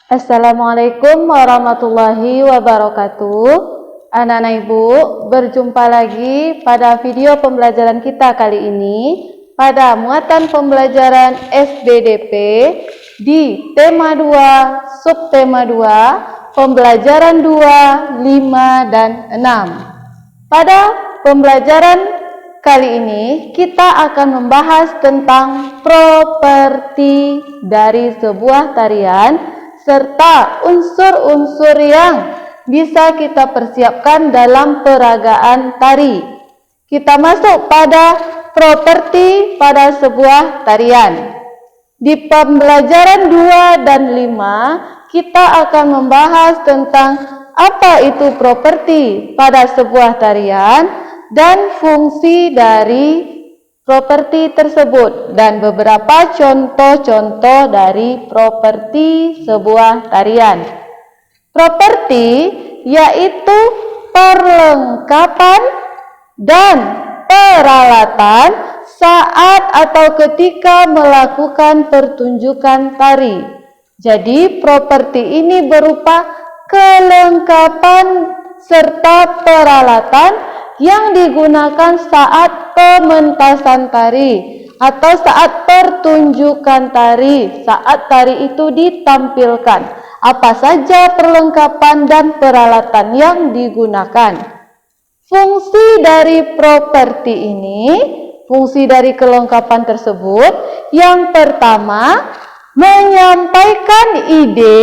Assalamualaikum warahmatullahi wabarakatuh. Anak-anak ibu, berjumpa lagi pada video pembelajaran kita kali ini pada muatan pembelajaran SBDP di tema 2, subtema 2, pembelajaran 2, 5, dan 6. Pada pembelajaran kali ini kita akan membahas tentang properti dari sebuah tarian serta unsur-unsur yang bisa kita persiapkan dalam peragaan tari. Kita masuk pada properti pada sebuah tarian. Di pembelajaran 2 dan 5, kita akan membahas tentang apa itu properti pada sebuah tarian dan fungsi dari properti tersebut dan beberapa contoh-contoh dari properti sebuah tarian. Properti yaitu perlengkapan dan peralatan saat atau ketika melakukan pertunjukan tari. Jadi properti ini berupa kelengkapan serta peralatan yang digunakan saat pementasan tari atau saat pertunjukan tari, saat tari itu ditampilkan. Apa saja perlengkapan dan peralatan yang digunakan? Fungsi dari properti ini, fungsi dari kelengkapan tersebut, yang pertama, menyampaikan ide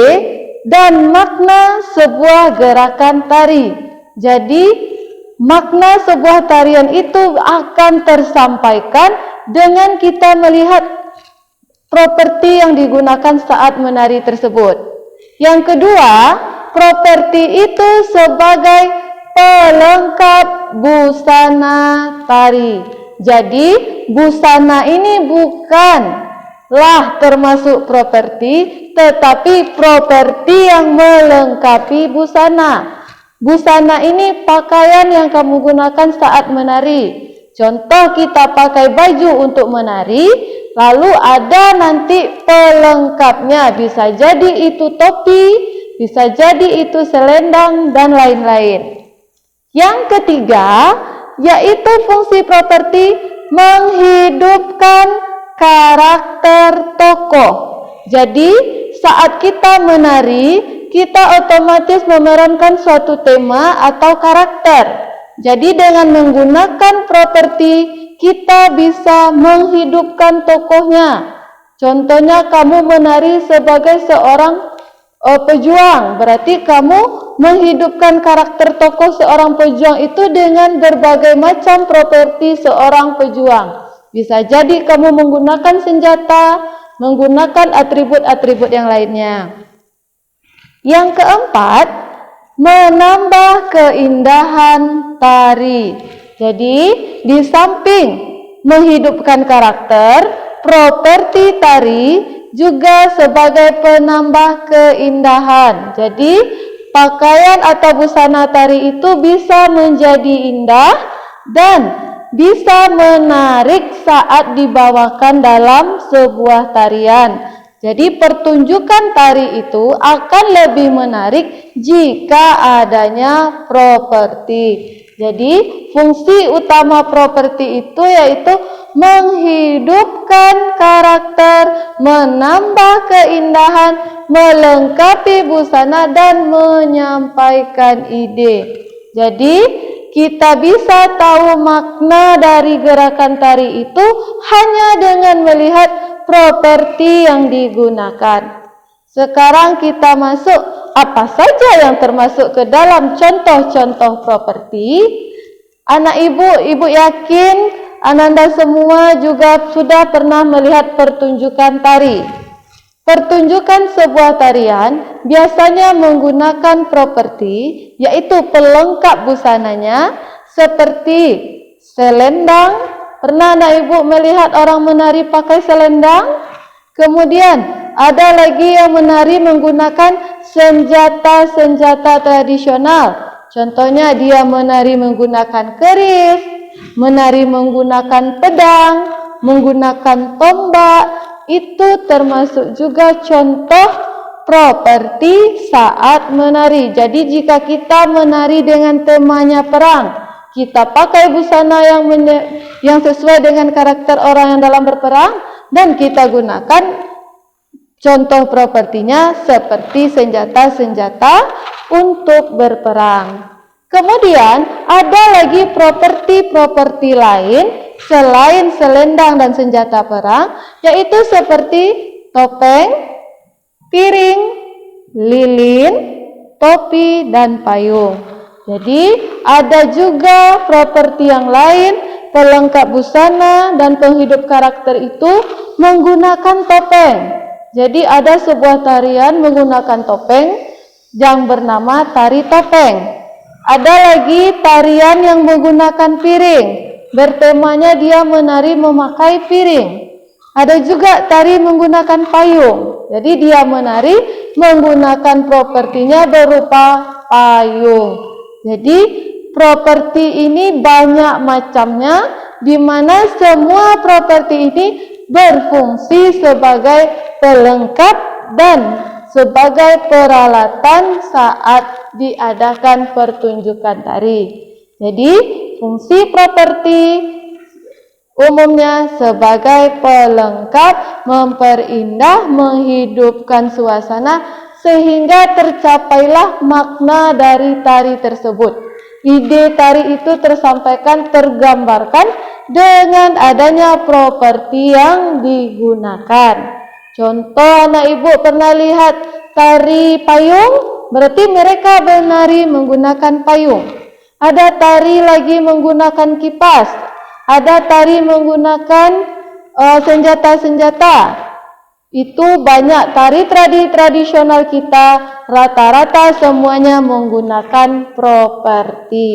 dan makna sebuah gerakan tari. Jadi makna sebuah tarian itu akan tersampaikan dengan kita melihat properti yang digunakan saat menari tersebut. Yang kedua, properti itu sebagai pelengkap busana tari. Jadi, busana ini bukanlah termasuk properti, tetapi properti yang melengkapi busana. Busana ini pakaian yang kamu gunakan saat menari. Contoh, kita pakai baju untuk menari, lalu ada nanti pelengkapnya. Bisa jadi itu topi, bisa jadi itu selendang, dan lain-lain. Yang ketiga, yaitu fungsi properti menghidupkan karakter tokoh. Jadi, saat kita menari, kita otomatis memerankan suatu tema atau karakter. Jadi dengan menggunakan properti, kita bisa menghidupkan tokohnya. Contohnya kamu menari sebagai seorang pejuang, berarti kamu menghidupkan karakter tokoh seorang pejuang itu dengan berbagai macam properti seorang pejuang. Bisa jadi kamu menggunakan senjata, menggunakan atribut-atribut yang lainnya. Yang keempat, menambah keindahan tari. Jadi, di samping menghidupkan karakter, properti tari juga sebagai penambah keindahan. Jadi, pakaian atau busana tari itu bisa menjadi indah dan bisa menarik saat dibawakan dalam sebuah tarian. Jadi pertunjukan tari itu akan lebih menarik jika adanya properti. Jadi fungsi utama properti itu yaitu menghidupkan karakter, menambah keindahan, melengkapi busana, dan menyampaikan ide. Jadi kita bisa tahu makna dari gerakan tari itu hanya dengan melihat properti yang digunakan. Sekarang kita masuk apa saja yang termasuk ke dalam contoh-contoh properti. Anak ibu yakin Ananda semua juga sudah pernah melihat pertunjukan tari. Pertunjukan sebuah tarian biasanya menggunakan properti, yaitu pelengkap busananya seperti selendang. Pernah anak ibu melihat orang menari pakai selendang? Kemudian ada lagi yang menari menggunakan senjata-senjata tradisional. Contohnya dia menari menggunakan keris, menari menggunakan pedang, menggunakan tombak. Itu termasuk juga contoh properti saat menari. Jadi jika kita menari dengan temanya perang, kita pakai busana yang sesuai dengan karakter orang yang dalam berperang, dan kita gunakan contoh propertinya seperti senjata-senjata untuk berperang. Kemudian ada lagi properti-properti lain selain selendang dan senjata perang, yaitu seperti topeng, piring, lilin, topi, dan payung. Jadi ada juga properti yang lain, pelengkap busana dan penghidup karakter itu menggunakan topeng. Jadi ada sebuah tarian menggunakan topeng yang bernama tari topeng. Ada lagi tarian yang menggunakan piring, bertemanya dia menari memakai piring. Ada juga tari menggunakan payung, jadi dia menari menggunakan propertinya berupa payung. Jadi properti ini banyak macamnya, di mana semua properti ini berfungsi sebagai pelengkap dan sebagai peralatan saat diadakan pertunjukan tari. Jadi fungsi properti umumnya sebagai pelengkap, memperindah, menghidupkan suasana sehingga tercapailah makna dari tari tersebut. Ide tari itu tersampaikan, tergambarkan dengan adanya properti yang digunakan. Contoh, anak ibu pernah lihat tari payung, berarti mereka menari menggunakan payung. Ada tari lagi menggunakan kipas, ada tari menggunakan senjata-senjata. Itu banyak tari tradisional kita, rata-rata semuanya menggunakan properti.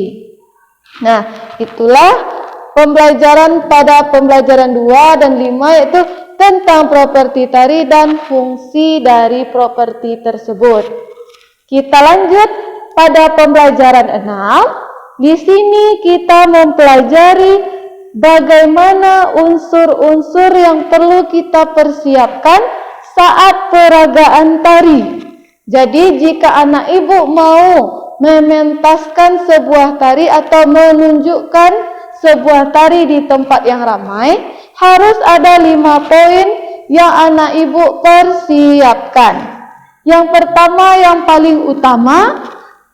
Nah, itulah pembelajaran pada pembelajaran 2 dan 5, yaitu tentang properti tari dan fungsi dari properti tersebut. Kita lanjut pada pembelajaran 6. Di sini kita mempelajari bagaimana unsur-unsur yang perlu kita persiapkan saat peragaan tari. Jadi jika anak ibu mau mementaskan sebuah tari atau menunjukkan sebuah tari di tempat yang ramai, harus ada 5 poin yang anak ibu persiapkan. Yang pertama, yang paling utama,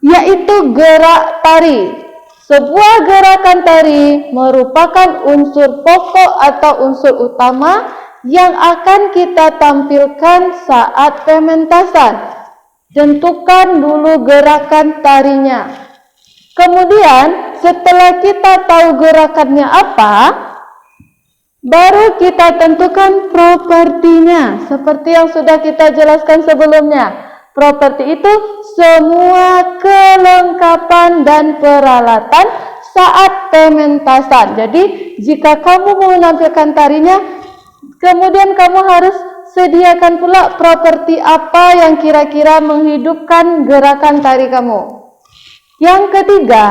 yaitu gerak tari. Sebuah gerakan tari merupakan unsur pokok atau unsur utama yang akan kita tampilkan saat pementasan. Tentukan dulu gerakan tarinya. Kemudian, setelah kita tahu gerakannya apa, baru kita tentukan propertinya. Seperti yang sudah kita jelaskan sebelumnya. Properti itu semua kelengkapan dan peralatan saat pementasan. Jadi, jika kamu mau menampilkan tarinya, kemudian kamu harus sediakan pula properti apa yang kira-kira menghidupkan gerakan tari kamu. Yang ketiga,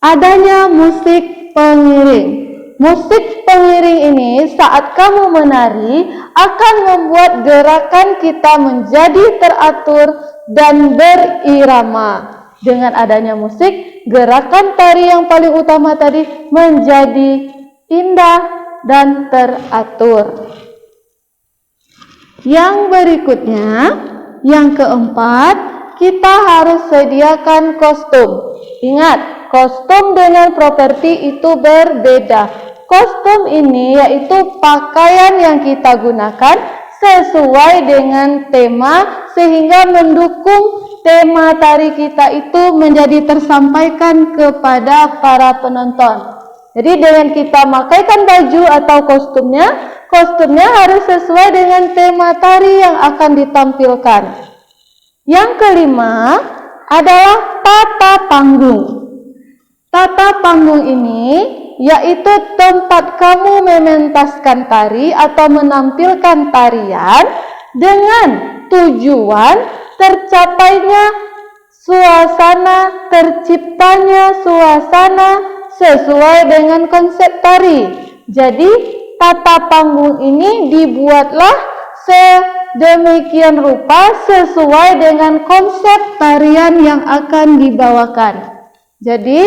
adanya musik pengiring. Musik pengiring ini saat kamu menari akan membuat gerakan kita menjadi teratur dan berirama. Dengan adanya musik, gerakan tari yang paling utama tadi menjadi indah dan teratur. Yang berikutnya, yang keempat, kita harus sediakan kostum. Ingat, kostum dengan properti itu berbeda. Kostum ini yaitu pakaian yang kita gunakan sesuai dengan tema sehingga mendukung tema tari kita itu menjadi tersampaikan kepada para penonton. Jadi dengan kita makaikan baju atau kostumnya harus sesuai dengan tema tari yang akan ditampilkan. Yang kelima adalah tata panggung. Tata panggung ini yaitu tempat kamu mementaskan tari atau menampilkan tarian dengan tujuan tercapainya suasana, terciptanya suasana sesuai dengan konsep tari. Jadi tata panggung ini dibuatlah demikian rupa sesuai dengan konsep tarian yang akan dibawakan. Jadi,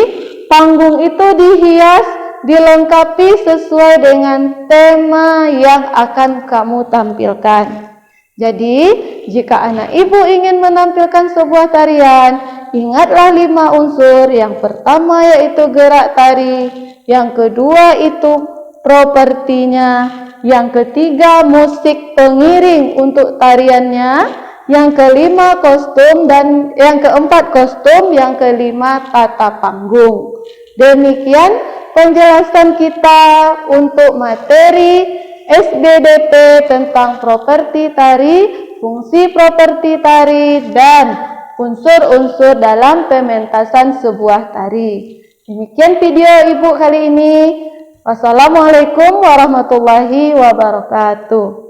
panggung itu dihias, dilengkapi sesuai dengan tema yang akan kamu tampilkan. Jadi, jika anak ibu ingin menampilkan sebuah tarian, ingatlah 5 unsur. Yang pertama yaitu gerak tari, yang kedua itu propertinya, yang ketiga musik pengiring untuk tariannya, yang kelima kostum, dan yang keempat kostum, yang kelima tata panggung. Demikian penjelasan kita untuk materi SBDP tentang properti tari, fungsi properti tari, dan unsur-unsur dalam pementasan sebuah tari. Demikian video ibu kali ini. Wassalamualaikum warahmatullahi wabarakatuh.